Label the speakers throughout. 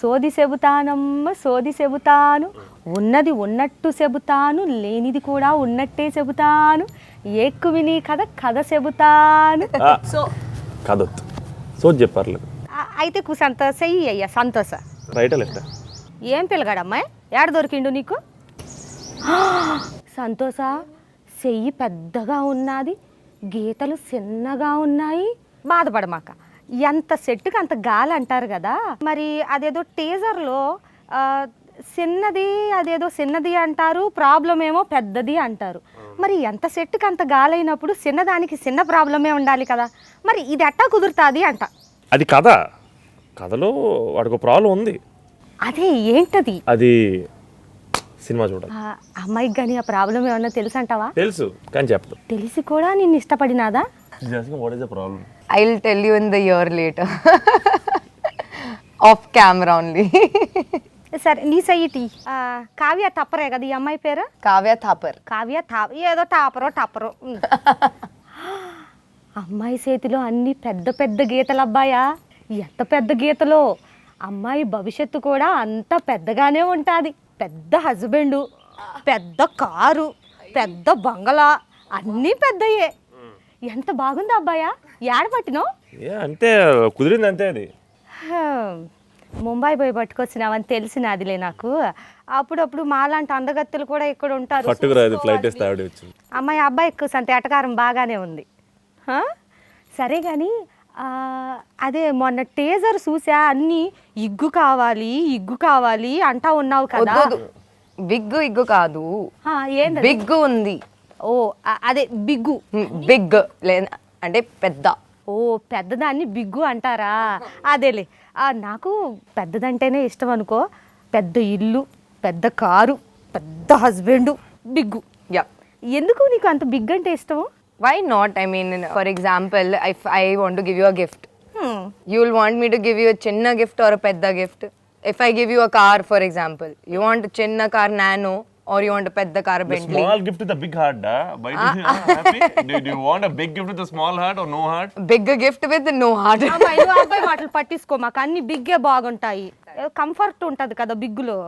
Speaker 1: సోది చెబుతానమ్మ సోది చెబుతాను, ఉన్నది ఉన్నట్టు చెబుతాను, లేనిది కూడా ఉన్నట్టే చెబుతాను, ఎక్కువ విని కథ చెబుతాను.
Speaker 2: సో కదొద్దు, సోది చెప్పారు.
Speaker 1: అయితే సంతోష అయ్యా సంతోష.
Speaker 2: రైటా లెఫ్టా?
Speaker 1: ఏం పిల్లగాడమ్మాయి, ఏడ దొరికిండు నీకు? సంతోష, చెయ్యి పెద్దగా ఉన్నది, గీతలు చిన్నగా ఉన్నాయి. బాధపడమాక, ఎంత సెట్టుకి అంత గాలి అంటారు కదా. మరి అదేదో టీజర్లో చిన్నది, అదేదో చిన్నది అంటారు, ప్రాబ్లం ఏమో పెద్దది అంటారు. మరి ఎంత సెట్టుకి అంత గాలి అయినప్పుడు చిన్నదానికి చిన్న ప్రాబ్లమే ఉండాలి కదా. మరి ఇది ఎట్టా కుదురుతుంది అంట.
Speaker 2: అది కథ, కథలో వాడికి ప్రాబ్లం ఉంది.
Speaker 1: అదే ఏంటది?
Speaker 2: అది సినిమా చూడాలి.
Speaker 1: అమ్మాయికి కానీ ఆ ప్రాబ్లం ఏమన్నా తెలుసు అంటావా?
Speaker 2: తెలుసు కానీ చెప్పదు.
Speaker 1: తెలిసి కూడా నిన్ను ఇష్టపడినాదా?
Speaker 2: What is the problem?
Speaker 3: I'll tell you in the year later. Off camera only.
Speaker 1: సరే నీ సైటి కావ్య టప్పరే కదా ఈ అమ్మాయి పేరు?
Speaker 3: Kavya Thapar.
Speaker 1: కావ్య ఏదో టప్పరో. అమ్మాయి చేతిలో అన్ని పెద్ద పెద్ద గీతలు అబ్బాయా, ఎంత పెద్ద గీతలో. అమ్మాయి భవిష్యత్తు కూడా అంత పెద్దగానే ఉంటుంది. పెద్ద హస్బెండు, పెద్ద కారు, పెద్ద బంగళా, అన్నీ పెద్దయే. ఎంత బాగుంది అబ్బాయా, ఏడ పట్టినావు?
Speaker 2: అంటే కుదిరింది అంతే. అది
Speaker 1: ముంబై పోయి పట్టుకొచ్చినావని తెలిసినదిలే నాకు. అప్పుడప్పుడు మాలాంటి అందగత్తెలు కూడా ఇక్కడ ఉంటారు. అమ్మాయి అబ్బాయి ఎక్కువ సంత ఎటకారం బాగానే ఉంది. సరే కానీ అదే మొన్న టీజర్ చూసా, అన్నీ ఇగ్గు కావాలి అంటా ఉన్నావు కదా.
Speaker 3: ఇగ్గు కాదు,
Speaker 1: ఏంది
Speaker 3: బిగ్గు ఉంది.
Speaker 1: ఓ అదే బిగ్గు.
Speaker 3: బిగ్ అంటే పెద్ద.
Speaker 1: ఓ పెద్దదాన్ని బిగ్గు అంటారా? అదేలే, నాకు పెద్దదంటేనే ఇష్టం అనుకో. పెద్ద ఇల్లు, పెద్ద కారు, పెద్ద హస్బెండ్, బిగ్గు. ఎందుకు నీకు అంత బిగ్ అంటే ఇష్టము?
Speaker 3: Why not? I mean, for example, if I want to give you a gift, you will want me to give you a chinna gift or a pedda gift. If I give you a car, for example, you want a chinna car nano or you want a pedda car Bentley.
Speaker 2: Small gift with a big heart, da? Why do you happy? Do you want a big gift with a small heart or no heart?
Speaker 3: Big gift with no heart.
Speaker 1: అబ్బాయి మాటలు పట్టించుకో మాకు, అన్ని బిగ్గే బాగుంటాయి. Comfort ఉంటుంది కదా బిగ్గులో,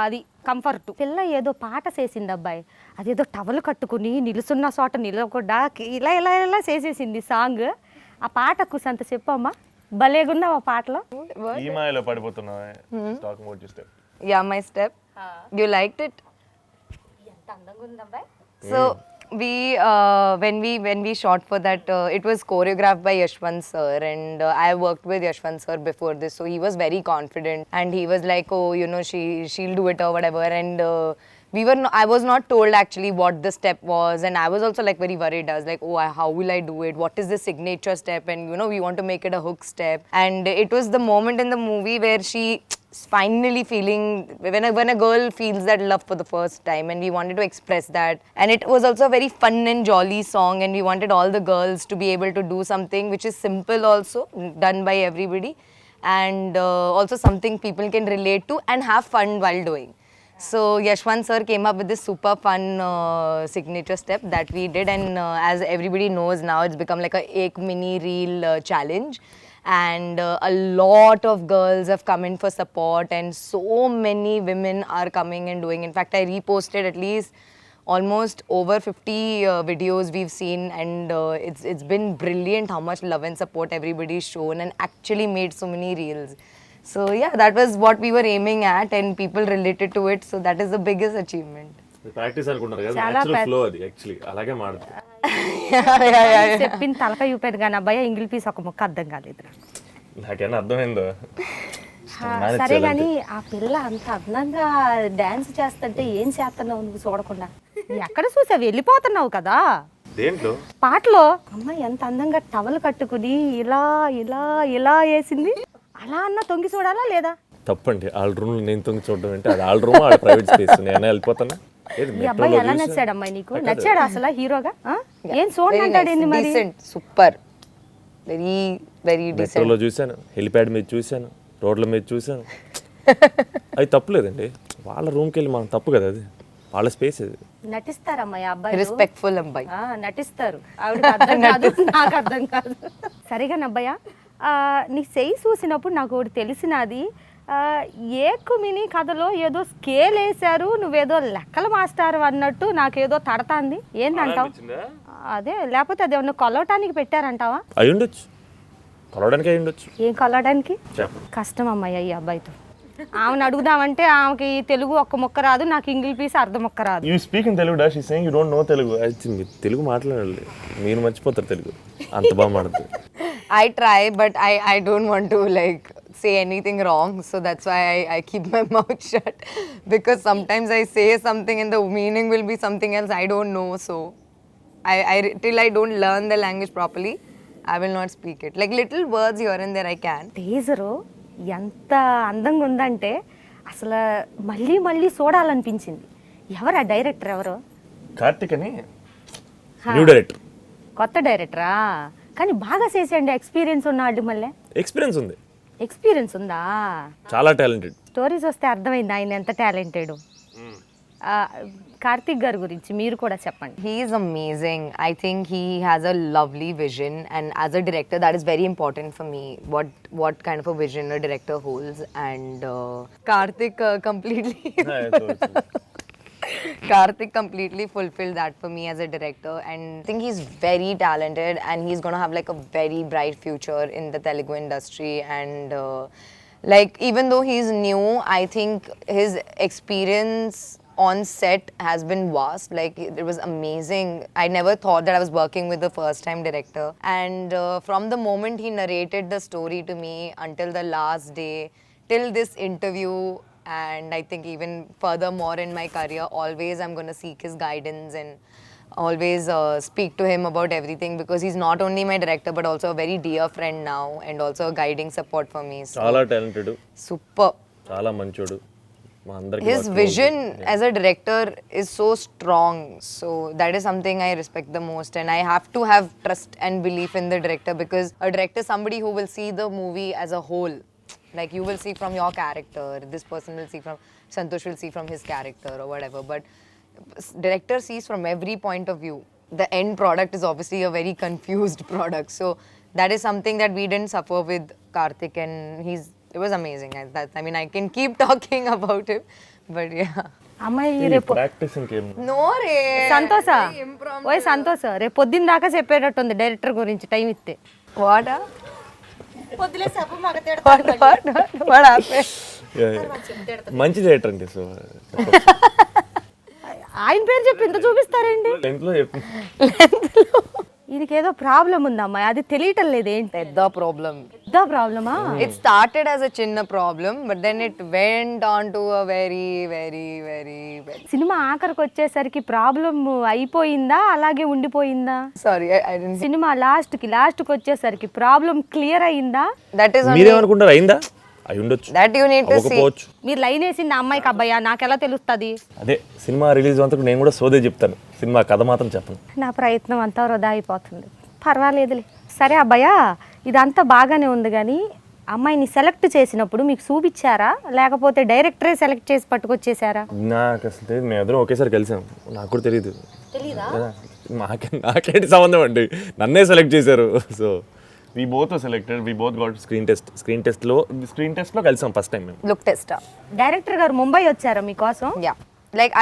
Speaker 1: అది comfort. పిల్ల ఏదో పాట చేసింది అబ్బాయి, అదేదో టవల్ కట్టుకుని నిలుసున్న చోట నిలవకుండా ఇలా ఇలా ఇలా చేసేసింది సాంగ్. ఆ పాటకు సంత చెప్పమ్మా, భలేగున్నావు ఆ పాటలో.
Speaker 2: ఈమాయిలో పడిపోతున్నావా? Talking about your step.
Speaker 3: Yeah, my step. You liked it?
Speaker 1: ఎంత అందంగా ఉంది అబ్బాయి.
Speaker 3: So when we shot for that, it was choreographed by Yashwant sir, and I worked with Yashwant sir before this, so he was very confident and he was like, oh, you know, she'll do it or whatever. And I was not told actually what the step was, and I was also like very worried. I was like, oh, how will I do it? What is the signature step? And you know, we want to make it a hook step. And it was the moment in the movie where she finally feeling, when a girl feels that love for the first time, and we wanted to express that. And it was also a very fun and jolly song, and we wanted all the girls to be able to do something which is simple also, done by everybody, and also something people can relate to and have fun while doing. So Yashwant sir came up with this super fun signature step that we did, and as everybody knows now, it's become like a ek mini reel challenge. And a lot of girls have come in for support, and so many women are coming and doing. In fact, I reposted at least almost over 50 videos we've seen, and it's been brilliant how much love and support everybody's shown, and actually made so many reels. So yeah, that was what we were aiming at, and people related to it, so that is the biggest achievement.
Speaker 2: Practice అనుకుంటారు కదా, natural flow అది actually అలాగే మాడుతుంది.
Speaker 1: చెప్పిన తలక చూపేది కానీ అబ్బాయి English piece ఒక ముక్క అర్థం కాలేదు
Speaker 2: నాకేనా అర్థమైందో.
Speaker 1: సరే కానీ ఆ పిల్ల అంత అందంగా డాన్స్ చేస్తుంటే ఏం చేస్తున్నావు నువ్వు చూడకుండా? ఎక్కడ చూసావు, వెళ్ళిపోతున్నావు కదా
Speaker 2: దేంట్లో
Speaker 1: పాటలో. అమ్మాయి ఎంత అందంగా టవల్ కట్టుకుని ఇలా ఇలా ఇలా వేసింది, అలా అన్న తొంగి చూడాలా లేదా?
Speaker 2: తప్పండి, ఆల్ రూమ్ నేను తొంగి చూడడం అంటే అది ఆల్ రూమ్, ఆడ ప్రైవేట్ స్పేస్. నేను వెళ్ళిపోతాను.
Speaker 1: ఈ అబ్బాయి ఎలా నచ్చాడు అమ్మాయి నీకు? నచ్చాడు అసలు హీరోగా? ఏం చూడండి అంటాడు ఏంది మరి?
Speaker 3: Super, very very decent.
Speaker 2: మెట్రోలో చూశాను, హెలిప్యాడ్ మీద చూశాను, రోడ్ల మీద చూశాను. అది తప్పులేదండి, వాళ్ళ రూమ్కి వెళ్ళి మనం తప్పు కదా, అది వాళ్ళ స్పేస్. అది
Speaker 1: నటిస్తారు అమ్మాయి అబ్బాయి,
Speaker 3: రెస్పెక్ట్ఫుల్ అబ్బాయి
Speaker 1: నటిస్తారు. ఆవిడ అర్థం కాదు, నాకు అర్థం కాదు. సరిగా అబ్బాయ, నీ చెయ్యి చూసినప్పుడు నాకు ఒకటి తెలిసినది. ఏకుమిని కథలో ఏదో స్కేల్ వేశారు, నువ్వేదో లెక్కల మాస్టర్ అన్నట్టు నాకేదో తడతాంది. ఏంటంటావు? అదే, లేకపోతే అది ఏమన్నా కొలవటానికి పెట్టారంటావా?
Speaker 2: అయి ఉండొచ్చు, కొలవడానికి అయి ఉండొచ్చు.
Speaker 1: ఏం కొలవడానికి?
Speaker 2: చెప్పు.
Speaker 1: కష్టం అమ్మాయి ఈ అబ్బాయితో. ఆమెను అడుగుదామంటే ఆమెకి తెలుగు ఒక్క మొక్క రాదు, నాకు ఇంగ్లీష్ పీస్ అర్ధం మొక్క రాదు.
Speaker 2: You speak in Telugu dash, saying you don't know Telugu. Telugu మాట్లాడాలి, మీరు మర్చిపోతారు తెలుగు, అంత బాగా మాట్లాడుతుంది.
Speaker 3: I try, but I don't want to like say anything wrong, so that's why I keep my mouth shut, because sometimes I say something and the meaning will be something else I don't know. So till I don't learn the language properly, I will not speak it. Like little words here and there I can.
Speaker 1: Teaser ఎంత అందంగా ఉందంటే అసలు మళ్ళీ మళ్ళీ చూడాలనిపించింది. ఎవరా director? ఎవరు?
Speaker 2: కార్తిక్ అని new director,
Speaker 1: కొత్త డైరెక్టరా? కానీ బాగా చేసేయండి, ఎక్స్పీరియన్స్ ఉన్నాడు. మళ్ళీ
Speaker 2: ఎక్స్పీరియన్స్ ఉంది,
Speaker 1: ఎక్స్పీరియన్స్ ఉందా?
Speaker 2: చాలా టాలెంటెడ్.
Speaker 1: స్టోరీస్ వస్తే అర్థమైంది ఆయన ఎంత టాలెంటెడ్. కార్తిక్ గారి గురించి మీరు కూడా చెప్పండి.
Speaker 3: He is amazing. I think he has a lovely vision, and as a director, that is very important for me. What kind of a vision a director holds, and Karthik completely. Karthik completely fulfilled that for me as a director, and I think he's very talented, and he's gonna have like a very bright future in the Telugu industry. And like even though he's new, I think his experience on set has been vast. Like it was amazing. I never thought that I was working with a first time director, and from the moment he narrated the story to me until the last day, till this interview, and I think even furthermore in my career, always I'm going to seek his guidance and always speak to him about everything, because he's not only my director but also a very dear friend now, and also a guiding support for me. So,
Speaker 2: చాలా talented,
Speaker 3: super.
Speaker 2: చాలా మంచోడు. మా అందరికి
Speaker 3: His vision as a director is so strong, so that is something I respect the most, and I have to have trust and belief in the director, because a director is somebody who will see the movie as a whole. Like you will see from your character, this person will see from, Santosh will see from his character or whatever, but director sees from every point of view. The end product is obviously a very confused product, so that is something that we didn't suffer with Karthik, and it was amazing. I mean, I can keep talking about him, but yeah.
Speaker 1: అమ్మాయి రేపు
Speaker 2: practice ఇంకేం.
Speaker 3: No re.
Speaker 1: సంతోష, ఓయ్ సంతోష, రేపు పొద్దున్న దాకా చెప్పేటట్టుంది director గురించి టైం ఇస్తే.
Speaker 3: What? What happened?
Speaker 2: మంచి డైరెక్టర్ అండి. సో
Speaker 1: ఆయన పేరు చెప్పి ఇంత చూపిస్తారండి.
Speaker 2: లెంత్లో చెప్పి
Speaker 1: ఇది ఏదో ప్రాబ్లం ఉంది అమ్మాయి, అది తెలియటం లేదు. ఏంటి
Speaker 3: The problem.
Speaker 1: పెద్ద ప్రాబ్లమా?
Speaker 3: It started as a chinna problem, but then it went on to a very, very, very, very.
Speaker 1: Cinema ఆఖరికి వచ్చేసరికి ప్రాబ్లం అయిపోయిందా, అలాగే ఉండిపోయిందా?
Speaker 3: Sorry, I didn't.
Speaker 1: సినిమా లాస్ట్కి వచ్చేసరికి ప్రాబ్లం క్లియర్ అయిందా?
Speaker 3: That is only.
Speaker 2: మీరేమనుకుంటారు, అయిందా? అయి ఉండొచ్చు,
Speaker 3: That you need to see.
Speaker 2: అవ్వకపోవచ్చు.
Speaker 1: మీరు లైన్ వేసింది అమ్మాయికి అబ్బాయా, నాకెలా తెలుస్తుంది?
Speaker 2: అదే సినిమా రిలీజ్ అంతకు నేను కూడా సోదే చెప్తాను, సినిమా కథ మాత్రం చెప్పను.
Speaker 1: నా ప్రయత్నం అంతా వృధా అయిపోతుంది. పర్వాలేదులే. సరే అబ్బాయా, ఇదంతా బాగానే ఉంది, కానీ అమ్మాయిని సెలెక్ట్ చేసినప్పుడు మీకు చూపించారా, లేకపోతే డైరెక్టరే సెలెక్ట్ చేసి పట్టుకొచ్చేసారా?
Speaker 2: నాకు అసలు తెలియదు, మేము ఎదురు ఒకేసారి కలిసాం, నాకు కూడా తెలియదు. నాకేంటి సంబంధం అండి, నన్నే సెలెక్ట్ చేశారు. So we both were selected, we both got screen test లో కలిసాం ఫస్ట్ టైం మేము.
Speaker 3: Look tester.
Speaker 1: డైరెక్టర్ గారు ముంబై వచ్చారా మీకోసం?
Speaker 3: Yeah. Like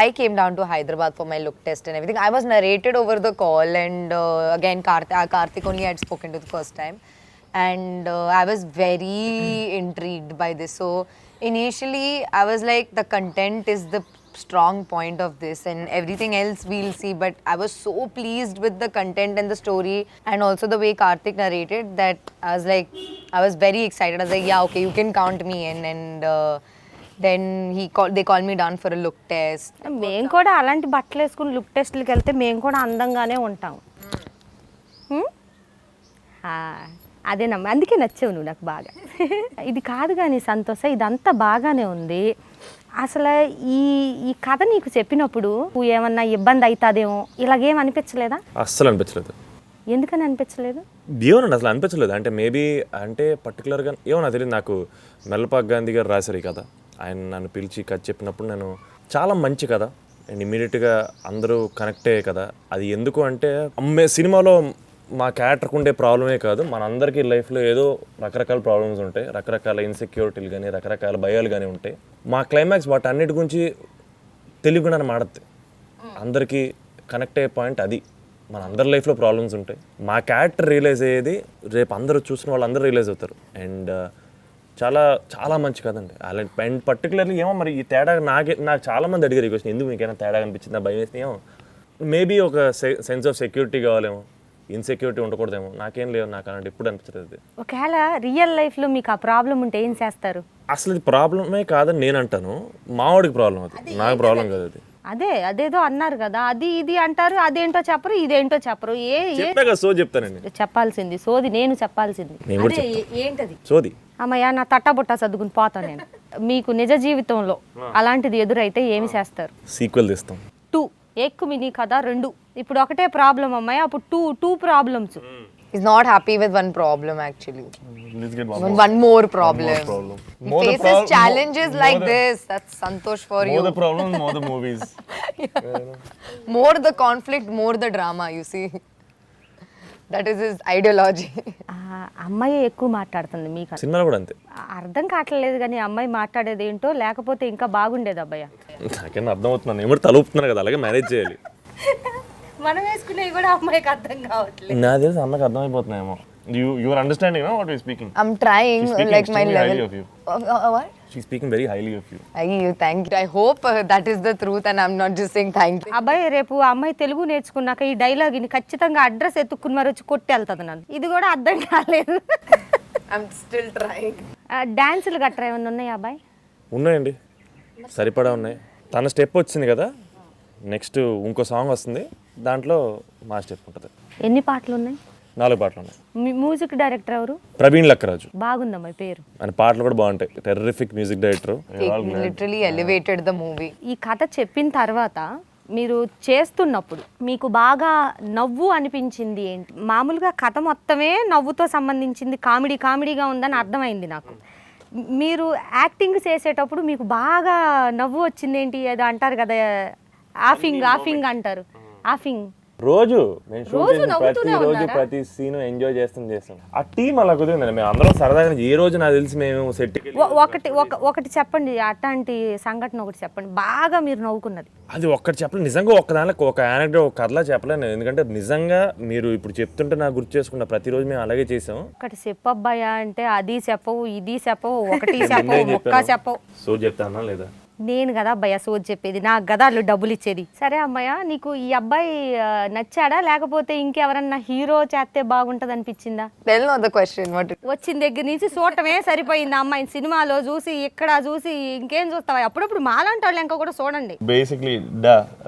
Speaker 3: I came down to Hyderabad for my look test and everything. I was narrated over the call, and again Karthik only had spoken to the first time, and I was very intrigued by this. So initially I was like, the content is the strong point of this, and everything else we'll see, but I was so pleased with the content and the story, and also the way Karthik narrated, that I was very excited. I was like, yeah, okay, you can count me in. And then they called me down for a look test.
Speaker 1: మేము కూడా అలాంటి బట్టలు వేసుకుని look టెస్ట్లకి వెళ్తే మేము కూడా అందంగానే ఉంటాం. అదేనమ్మా, అందుకే నచ్చావు నువ్వు నాకు బాగా. ఇది కాదు కానీ సంతోష, ఇదంతా బాగానే ఉంది. అసలు ఈ కథ నీకు చెప్పినప్పుడు ఏమన్నా ఇబ్బంది అవుతుందేమో, ఇలాగేం అనిపించలేదా?
Speaker 2: అస్సలు అనిపించలేదు.
Speaker 1: ఎందుకని అనిపించలేదు?
Speaker 2: ఏమన్నా అసలు అనిపించలేదు. అంటే మేబీ అంటే పర్టికులర్గా ఏమన్నా తెలియదు. నాకు మెల్లపాక్ గాంధీ గారు రాశారు ఈ కథ. ఆయన నన్ను పిలిచి కథ చెప్పినప్పుడు నేను చాలా మంచి కథ అండ్ ఇమీడియట్గా అందరూ కనెక్ట్ అయ్యే కదా. అది ఎందుకు అంటే సినిమాలో మా క్యారెక్టర్కి ఉండే ప్రాబ్లమే కాదు, మనందరికీ లైఫ్లో ఏదో రకరకాల ప్రాబ్లమ్స్ ఉంటాయి, రకరకాల ఇన్సెక్యూరిటీలు కానీ రకరకాల భయాలు కానీ ఉంటాయి. మా క్లైమాక్స్ వాటి అన్నిటి గురించి తెలియకుండా మాడద్ది, అందరికీ కనెక్ట్ అయ్యే పాయింట్ అది. మన అందరి లైఫ్లో ప్రాబ్లమ్స్ ఉంటాయి, మా క్యారెక్టర్ రియలైజ్ అయ్యేది రేపు అందరూ చూసిన వాళ్ళు అందరూ రియలైజ్ అవుతారు. అండ్ చాలా చాలా మంచి కదండి. అలాంటి అండ్ పర్టికులర్లీ ఏమో మరి ఈ తేడా నాకు చాలామంది అడిగారు ఈ క్వశ్చన్, ఎందుకు మీకైనా తేడా అనిపించిందా, భయం వేసింది ఏమో, మేబీ ఒక సెన్స్ ఆఫ్ సెక్యూరిటీ కావాలేమో, ఇన్సెక్యూరిటీ ఉండకూడదేమో, నాకేం లేదు, నాకు అలాంటి ఇప్పుడు అనిపించలేదు.
Speaker 1: ఒకవేళ రియల్ లైఫ్లో మీకు ఆ ప్రాబ్లం ఉంటే ఏం చేస్తారు?
Speaker 2: అసలు ఇది ప్రాబ్లమే కాదని నేను అంటాను, మావాడికి ప్రాబ్లం అది, నాకు ప్రాబ్లం కాదు అది.
Speaker 1: అదేదో అన్నారు కదా, అది ఇది అంటారు, అదేంటో చెప్పరు, ఇదేంటో చెప్పరు.
Speaker 2: చెప్పాక సో చెప్తానండి,
Speaker 1: చెప్పాల్సింది సోది, నేను చెప్పాల్సింది
Speaker 2: నేను కూడా
Speaker 1: ఏంటది
Speaker 2: సోది.
Speaker 1: అమ్మయ్య నా తట్టబుట్ట సర్దుకుని పోతాను నేను. మీకు నిజ జీవితంలో అలాంటిది ఎదురైతే ఏమి చేస్తారు?
Speaker 2: సీక్వెల్ తీస్తాం.
Speaker 1: 2 ఎక్కువ మినీ కదా 2. ఇప్పుడు ఒకటే ప్రాబ్లం అమ్మాయి, అప్పుడు two problems.
Speaker 3: He's not happy with one problem actually.
Speaker 2: Let's get
Speaker 3: One more problem. He
Speaker 2: More the
Speaker 3: faces
Speaker 2: problem-
Speaker 3: challenges
Speaker 2: more
Speaker 3: like
Speaker 2: the-
Speaker 3: this. That's Santosh for
Speaker 2: More
Speaker 3: you.
Speaker 2: the problem, more the movies.
Speaker 3: More the conflict, more the drama, you see. That is his ideology.
Speaker 1: అమ్మాయి ఎక్కువ మాట్లాడుతుంది మీకు.
Speaker 2: సినిమాలో కూడా అంతే.
Speaker 1: అర్థం కావట్లేదు కానీ అమ్మాయి మాట్లాడేది ఏంటో, లేకపోతే ఇంకా బాగుండేది అబ్బాయి.
Speaker 2: నాకేనా అర్థం అవుతున్నాను, నేను కూడా తలుపుతున్నాను కదా, అలాగే మేనేజ్ చేయాలి.
Speaker 1: మనం వేసుకునేవి కూడా అమ్మాయికి అర్థం కావట్లేదు.
Speaker 2: నా తెలిసి అమ్మకి అర్థమైపోతున్నాయేమో. You are understanding, no, what we are speaking?
Speaker 3: I'm trying,
Speaker 2: She's speaking
Speaker 3: like my
Speaker 2: extremely
Speaker 3: level.
Speaker 2: highly of you.
Speaker 3: What?
Speaker 2: She's speaking very highly of you.
Speaker 3: Thank you. I hope that is the truth and I'm not just saying thank you.
Speaker 1: అబ్బాయి రేపు ఆ అమ్మాయి తెలుగు నేర్చుకున్నాక ఈ dialogue ని ఖచ్చితంగా address ఎత్తుక్కుని మరి వచ్చి కొట్టి వెళ్తుంది నన్ను. ఇది కూడా అర్థం కాలేదు.
Speaker 3: I'm still trying.
Speaker 1: డాన్సులు గట్రా ఏమన్నా ఉన్నాయా అబ్బాయి?
Speaker 2: ఉన్నాయండి, సరిపడా ఉన్నాయి. తన స్టెప్ వచ్చింది కదా, నెక్స్ట్ ఇంకో సాంగ్ వస్తుంది, దాంట్లో మా స్టెప్ ఉంటుంది.
Speaker 1: ఎన్ని పాటలు ఉన్నాయి?
Speaker 2: 4 పాటలు ఉన్నాయి.
Speaker 1: మ్యూజిక్ డైరెక్టర్ ఎవరు?
Speaker 2: ప్రవీణ్ లక్కరాజు.
Speaker 1: బాగుందమ్మాయి పేరు.
Speaker 2: ఆయన పాటలు కూడా బాగుంటాయి, terrific music director.
Speaker 3: Literally elevated the movie.
Speaker 1: ఈ కథ చెప్పిన తర్వాత మీరు చేస్తున్నప్పుడు మీకు బాగా నవ్వు అనిపించింది ఏంటి? మామూలుగా కథ మొత్తమే నవ్వుతో సంబంధించింది, కామెడీగా ఉందని అర్థమైంది నాకు. మీరు యాక్టింగ్ చేసేటప్పుడు మీకు బాగా నవ్వు వచ్చింది ఏంటి? ఏదో అంటారు కదా, ఆఫింగ్ అంటారు. ఆఫింగ్
Speaker 2: రోజు నేను షూట్ చేసిన
Speaker 1: నవ్వుతూనే
Speaker 2: ప్రతి రోజు
Speaker 1: ఉన్నారా?
Speaker 2: ప్రతి సీన్ ఎంజాయ్ చేస్తాం. ఆ టీం అలా కుదిరిందండి, మేము అందరం సరదాగా ఏ రోజు నాకు తెలిసి మేము సెట్కి
Speaker 1: ఒకటి చెప్పండి, అట్లాంటి సంఘటన ఒకటి చెప్పండి బాగా మీరు నవ్వుకున్నది.
Speaker 2: అది ఒక్కటి చెప్పలేదు నిజంగా, ఒక్క దాంట్లో ఒక యానెక్డోట్, ఒక కథలా చెప్పలేను, ఎందుకంటే నిజంగా మీరు ఇప్పుడు చెప్తుంటే నాకు గుర్తు చేసుకున్న ప్రతిరోజు మేము అలాగే చేసాం.
Speaker 1: ఒకటి చెప్పబ్బాయా అంటే అది చెప్పవు, ఇది చెప్పవు, ఒకటి చెప్పవు, ముక్క చెప్పవు.
Speaker 2: సో చెప్తానా లేదా?
Speaker 1: నేను కదా అబ్బాయి సోది చెప్పేది, నాకు కదా వాళ్ళు డబ్బులు ఇచ్చేది. సరే అమ్మాయ, నీకు ఈ అబ్బాయి నచ్చాడా, లేకపోతే ఇంకెవరన్నా హీరో చేస్తే బాగుంటది అనిపించిందా?
Speaker 3: Tell no the question. What?
Speaker 1: వచ్చిన దగ్గర నుంచి చూడటమే సరిపోయింది అమ్మాయిని. సినిమాలో చూసి ఇక్కడ చూసి ఇంకేం చూస్తావా? అప్పుడప్పుడు మాలాంటి వాళ్ళు ఇంకా కూడా చూడండి.
Speaker 2: Basically,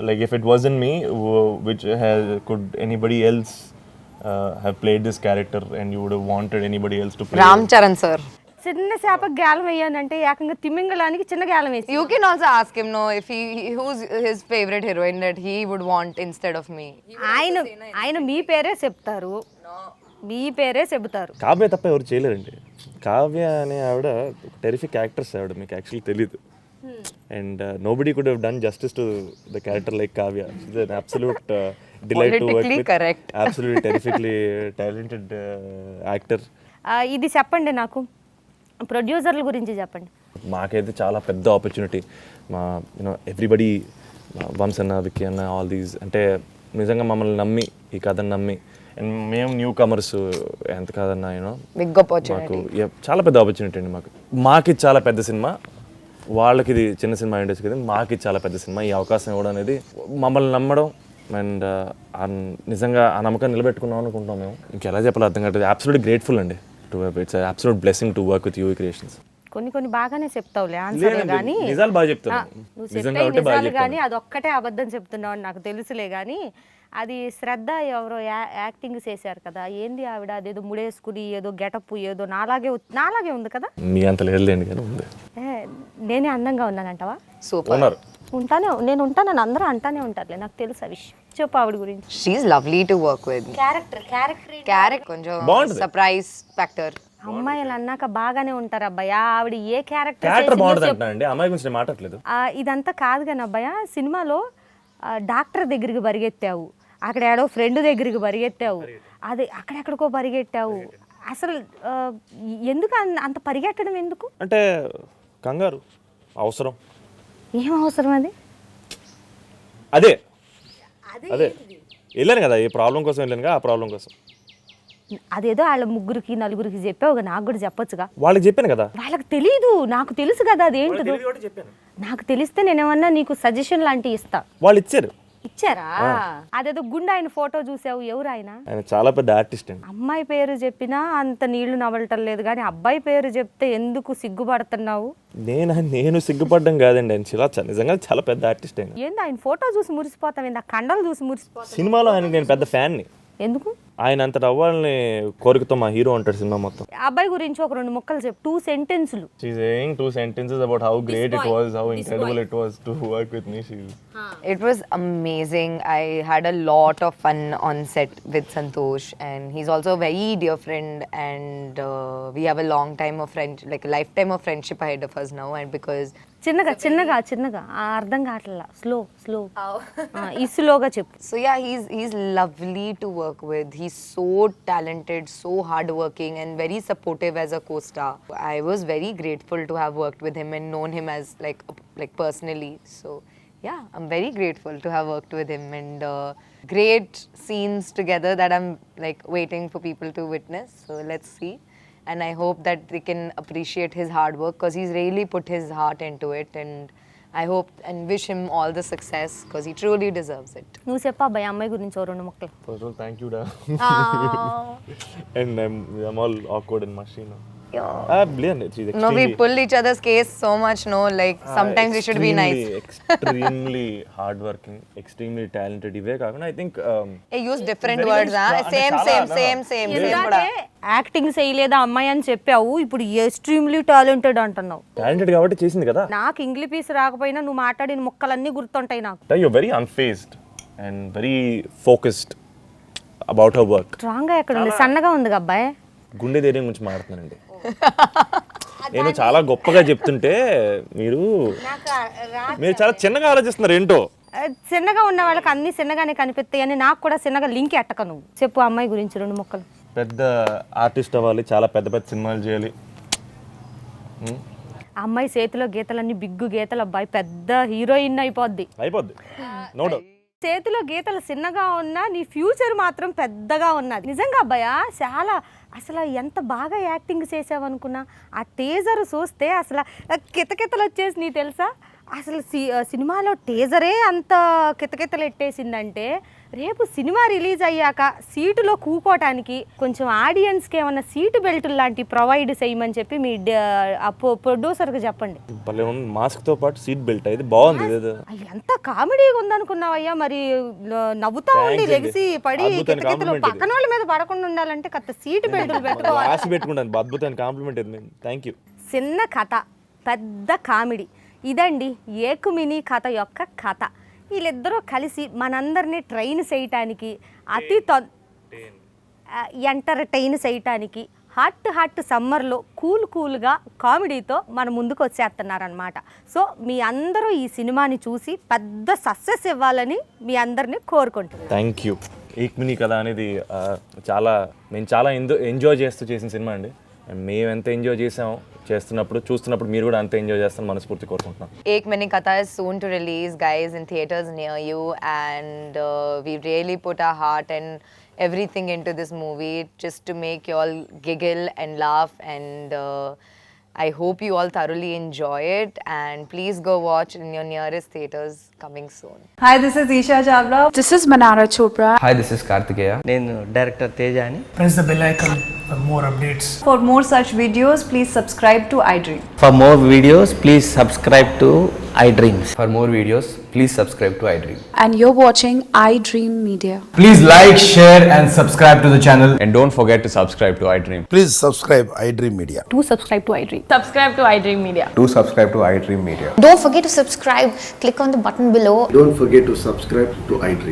Speaker 2: like if it wasn't me, which could anybody else have played this character and you would have wanted anybody else to play?
Speaker 3: Ram Charan sir.
Speaker 1: చిన్న చేపకు గాలం వేయాలంటే ఏకంగా తిమింగళానికి చిన్న గాలం వేసి.
Speaker 3: You can also ask him, no, if who's his favorite heroine that he would want instead of me.
Speaker 1: ఆయన మీ పేరే చెప్తారు, మీ పేరే చెబుతారు.
Speaker 2: కావ్య తప్ప ఎవరు చేయలేరండి. కావ్య అనే ఆవిడ టెరిఫిక్ యాక్ట్రెస్ ఆవిడ, మీకు యాక్చువల్లీ తెలీదు. And nobody could have done justice to the character like Kavya. She's an absolute delight to work with.
Speaker 3: Correct.
Speaker 2: Absolutely terrifically talented actor.
Speaker 1: ఇది చెప్పండి నాకు, ప్రొడ్యూసర్ల గురించి చెప్పండి.
Speaker 2: మాకైతే చాలా పెద్ద ఆపర్చునిటీ. మా ఎవ్రీబడి, వంశ్ అన్న, విక్కీ అన్న, ఆల్ దీస్, అంటే నిజంగా మమ్మల్ని నమ్మి, ఈ కథను నమ్మి, అండ్ మేము న్యూ కమర్స్, ఎంత కాదన్నా
Speaker 3: Big opportunity.
Speaker 2: మాకు చాలా పెద్ద ఆపర్చునిటీ అండి. మాకు చాలా పెద్ద సినిమా, వాళ్ళకి ఇది చిన్న సినిమా ఇండస్ట్రీ కదా, మాకు చాలా పెద్ద సినిమా. ఈ అవకాశం ఇవ్వడం అనేది మమ్మల్ని నమ్మడం అండ్ నిజంగా ఆ నమ్మకాన్ని నిలబెట్టుకున్నాం అనుకుంటాం మేము. ఇంకెలా చెప్పాలో అర్థం కావట్లేదు. అబ్సల్యూట్లీ గ్రేట్ఫుల్ అండి. It's an absolute blessing to work with UE Creations.
Speaker 1: కొన్ని బాగానే చెప్తావులే ఆన్సర్లు కానీ,
Speaker 2: నిజాలు బాగా చెప్తాను. నిజంగా ఉంటే బాగా చెప్తాను.
Speaker 1: కానీ అదొక్కటే అబద్ధం చెప్తున్నావు అని నాకు తెలుసులే. కానీ అది శ్రద్ధ ఎవరో యాక్టింగ్ చేశారు కదా, ఏంది ఆవిడ అదేదో ముడేసుకుని ఏదో గెటప్ ఏదో నాలాగే ఉంది కదా.
Speaker 2: మీ అంత లేదులేండి కానీ ఉంది.
Speaker 1: నేనే అందంగా ఉన్నానంటావా?
Speaker 3: Super.
Speaker 2: ఉన్నారు.
Speaker 1: నేను ఉంటానని అందరూ అంటానే ఉంటారులే, నాకు తెలుసు ఆ విషయం. చెప్పు ఆవిడ గురించి.
Speaker 3: She's lovely to work with. Character కొంచెం
Speaker 2: బాగుంటుంది.
Speaker 3: Surprise factor.
Speaker 1: అమ్మాయిలు అన్నాక బాగానే ఉంటారు అబ్బాయి. ఆవిడ ఏ
Speaker 2: క్యారెక్టర్ బాగుంటుంది అంటానండి, అమ్మాయి గురించి నేను మాట్లాడలేదు.
Speaker 1: ఇదంతా కాదు కానీ అబ్బాయి, సినిమాలో డాక్టర్ దగ్గరికి పరిగెత్తావు, అక్కడ ఏడో ఫ్రెండ్ దగ్గరికి పరిగెత్తావు, అది అక్కడెక్కడికో పరిగెట్టావు. అసలు ఎందుకు అంత పరిగెట్టడం ఎందుకు?
Speaker 2: అంటే కంగారు, అవసరం.
Speaker 1: ఏం అవసరం అది?
Speaker 2: అదే వెళ్ళాను కదా, ఏ ప్రాబ్లం కోసం వెళ్ళాను కదా, ఆ ప్రాబ్లం కోసం.
Speaker 1: అదేదో వాళ్ళ ముగ్గురికి నలుగురికి చెప్పావు, నాకు కూడా చెప్పొచ్చుగా.
Speaker 2: వాళ్ళకి చెప్పాను కదా.
Speaker 1: వాళ్ళకి తెలీదు, నాకు తెలుసు కదా అదేంటిదో. నాకు తెలిస్తే నేనేమన్నా నీకు సజెషన్ లాంటివి ఇస్తా.
Speaker 2: వాళ్ళు ఇచ్చారు.
Speaker 1: ఇచ్చారా? అదేదో గుండె ఆయన ఫోటో చూసావు, ఎవరు ఆయన?
Speaker 2: ఆయన చాలా పెద్ద ఆర్టిస్ట్ అండి.
Speaker 1: అమ్మాయి పేరు చెప్పినా అంత నీళ్లు నవలటం లేదు, కానీ అబ్బాయి పేరు చెప్తే ఎందుకు సిగ్గుపడుతున్నావు?
Speaker 2: నేను సిగ్గుపడ్డం కాదండి, ఆయన నిజంగా చాలా పెద్ద ఆర్టిస్ట్ ఆయన.
Speaker 1: ఏంది ఆయన ఫోటో చూసి మురిసిపోతావు, ఏంది ఆ కండలు చూసి మురిసిపోతావు?
Speaker 2: సినిమాలో ఆయనకి నేను పెద్ద ఫ్యాన్ని.
Speaker 1: ఎందుకు?
Speaker 2: ఆయన అంతటి అవ్వాలని కోరికతో మా హీరో ఉంటాడు సినిమా మొత్తం.
Speaker 1: అబ్బాయి గురించి ఒక 2 ముక్కలు చెప్పు, 2 సెంటెన్స్లు.
Speaker 2: She's saying 2 sentences about how great it was, how incredible it was to work with me.
Speaker 3: It was amazing. I had a lot of fun on set with Santosh, and he's also a very dear friend, and we have a long time of friendship, like a lifetime of friendship ahead of us now. And because
Speaker 1: చిన్నగా అర్థం కావట్లా, slow ఈ స్లోగా చెప్పు.
Speaker 3: so yeah, he's lovely to work with. He's so talented, so hardworking, and very supportive as a co-star. I was very grateful to have worked with him and known him as like personally. So yeah, I'm very grateful to have worked with him, and great scenes together that I'm like waiting for people to witness. So let's see. And I hope that they can appreciate his hard work, because he's really put his heart into it, and I hope and wish him all the success, because he truly deserves it.
Speaker 1: నువ్వు చెప్పా అబ్బాయి అమ్మాయి గురించి 2 ముక్కలు.
Speaker 2: First of all, thank you, da. And I'm all awkward in my scene. Brilliant. She's
Speaker 3: No, we
Speaker 2: extremely,
Speaker 3: pull each other's case so much, no, like sometimes we should be nice.
Speaker 2: Extremely hardworking, extremely talented. ఇవే కాకుండా I think
Speaker 3: Hey, use different
Speaker 2: very,
Speaker 3: words,
Speaker 2: very
Speaker 3: huh?
Speaker 2: strong.
Speaker 3: Same.
Speaker 1: ఎందుకంటే acting చేయలేదా అమ్మాయి అని చెప్పావు, ఇప్పుడు extremely talented అంటున్నావు.
Speaker 2: Talented కాబట్టి చేసింది కదా.
Speaker 1: నాకు ఇంగ్లీష్ పీస్ రాకపోయినా నువ్వు మాట్లాడిన ముక్కలన్నీ గుర్తుంటాయి నాకు.
Speaker 2: You're very unfazed and very focused about her work.
Speaker 1: Strong గా ఎక్కడ ఉంది? సన్నగా ఉంది అబ్బాయి.
Speaker 2: గుండె ధైర్యం గురించి మాట్లాడుతున్నానండి. నేను చాలా గొప్పగా చెప్తుంటే మీరు చాలా చిన్నగా ఆలోచిస్తున్నారు ఏంటో.
Speaker 1: చిన్నగా ఉన్న వాళ్ళకి అన్ని చిన్నగానే కనిపిస్తాయి అని నాకు కూడా చిన్నగా లింక్ ఎట్టక. నువ్వు చెప్పు అమ్మాయి గురించి 2 ముక్కలు.
Speaker 2: పెద్ద ఆర్టిస్ట్ అవ్వాలి, చాలా పెద్ద పెద్ద సినిమాలు చేయాలి.
Speaker 1: అమ్మాయి చేతిలో గీతలన్నీ బిగ్గు గీతలు, అబ్బాయి పెద్ద హీరోయిన్ అయిపోద్ది.
Speaker 2: No doubt.
Speaker 1: చేతిలో గీతలు చిన్నగా ఉన్నా నీ ఫ్యూచర్ మాత్రం పెద్దగా ఉన్నది. నిజంగా అబ్బాయా, చాలా అసలు ఎంత బాగా యాక్టింగ్ చేసావనుకున్నా. ఆ టీజర్ చూస్తే అసలు కితకితలు వచ్చేసి నీ తెలుసా. అసలు సినిమాలో టీజరే అంత కితకితలు ఎట్టేసిందంటే, రేపు సినిమా రిలీజ్ అయ్యాక సీటులో కూకోవటానికి కొంచెం ఆడియన్స్కి ఏమన్నా సీటు బెల్ట్ లాంటి ప్రొవైడ్ చేయమని చెప్పి మీ ప్రొడ్యూసర్కి చెప్పండి.
Speaker 2: మాస్క్తో పాటు సీట్ బెల్ట్ అయితే బాగుంది.
Speaker 1: ఎంత కామెడీగా ఉందనుకున్నావయ్యా. మరి నవ్వుతా ఉండి లెగిసి పడి కితకితలు పక్కన వాళ్ళ మీద పడకుండా ఉండాలంటే కత్త సీటు బెల్ట్లు
Speaker 2: పెట్టుకుంటాను. అద్భుతమైన కాంప్లిమెంట్. Thank you.
Speaker 1: చిన్న కథ, పెద్ద కామెడీ. ఇదండి ఏకుమిని కథ యొక్క కథ. వీళ్ళిద్దరూ కలిసి మనందరినీ ట్రైన్ చేయటానికి, ఎంటర్టైన్ చేయటానికి హాట్ సమ్మర్లో కూల్గా కామెడీతో మన ముందుకు వచ్చేస్తున్నారనమాట. సో మీ అందరూ ఈ సినిమాని చూసి పెద్ద సక్సెస్ ఇవ్వాలని మీ అందరినీ కోరుకుంటున్నాను.
Speaker 2: Thank you. ఏక్మిని కథ అనేది నేను చాలా ఎంజాయ్ చేస్తూ చేసిన సినిమా అండి. మేము ఎంత ఎంజాయ్ చేసామో చూస్తున్నప్పుడు మీరు కూడా అంత ఎంజాయ్ చేస్తారని మనస్ఫూర్తి కోరుకుంటున్నాం.
Speaker 3: Ek Mani Katha is soon to release, guys, in theaters near you, and we really put our heart and everything into this movie just to make you all giggle and laugh, and I hope you all thoroughly enjoy it, and please go watch in your nearest theaters coming soon.
Speaker 4: Hi, this is Isha Chavla. This is Manara Chopra.
Speaker 5: Hi, this is Kartikeya. నేను director Teja అని.
Speaker 6: Press the bell icon for more updates.
Speaker 4: For more such videos, please subscribe to iDream.
Speaker 5: For more videos, please subscribe to iDreams. For more videos, please subscribe to iDream.
Speaker 4: And you're watching iDream Media.
Speaker 7: Please like, share and subscribe to the channel.
Speaker 5: And don't forget to subscribe to iDream.
Speaker 8: Please subscribe iDream Media.
Speaker 4: Do subscribe to iDream. Subscribe to iDream Media.
Speaker 5: Do subscribe to iDream Media.
Speaker 9: Don't forget to subscribe. Click on the button below.
Speaker 8: Don't forget to subscribe to iDream.